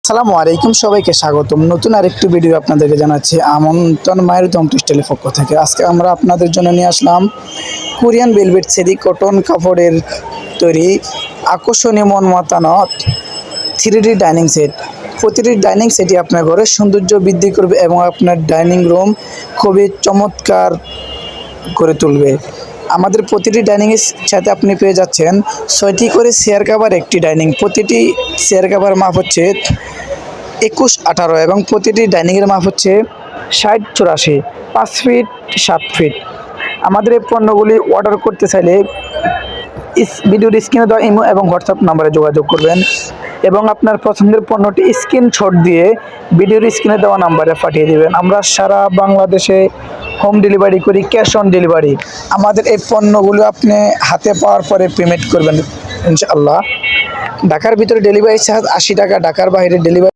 আসসালামু আলাইকুম, সবাইকে স্বাগতম। নতুন আরেকটি ভিডিও আপনাদেরকে জানাচ্ছি আমন্ত্রণ মায়ের দম টেক্সটাইলের পক্ষ থেকে। আজকে আমরা আপনাদের জন্য নিয়ে আসলাম কোরিয়ান ভেলভেট সেরি কটন কাপড়ের তৈরি আকর্ষণীয় মন মাতানো 3D ডাইনিং সেট। প্রতিটি ডাইনিং সেটই আপনার ঘরের সৌন্দর্য বৃদ্ধি করবে এবং আপনার ডাইনিং রুম খুবই চমৎকার করে তুলবে। আমাদের প্রতিটি ডাইনিংয়ের সাথে আপনি পেয়ে যাচ্ছেন 6টি করে চেয়ার কাভার, একটি ডাইনিং। প্রতিটি চেয়ার কাভার মাপ হচ্ছে 21-18 এবং প্রতিটি ডাইনিংয়ের মাপ হচ্ছে 60-84, 5 ফিট 7 ফিট। আমাদের এই পণ্যগুলি অর্ডার করতে চাইলে ভিডিওর স্ক্রিনে দেওয়া ইমো এবং হোয়াটসঅ্যাপ নাম্বারে যোগাযোগ করবেন এবং আপনার পছন্দের পণ্যটি স্ক্রিনশট দিয়ে ভিডিওর স্ক্রিনে দেওয়া নাম্বারে পাঠিয়ে দেবেন। আমরা সারা বাংলাদেশে হোম ডেলিভারি করি, ক্যাশ অন ডেলিভারি। আমাদের এই পণ্যগুলো আপনি হাতে পাওয়ার পরে পেমেন্ট করবেন ইনশাআল্লাহ। ঢাকার ভিতরে ডেলিভারি চার্জ 80 টাকা, ঢাকার বাইরে ডেলিভারি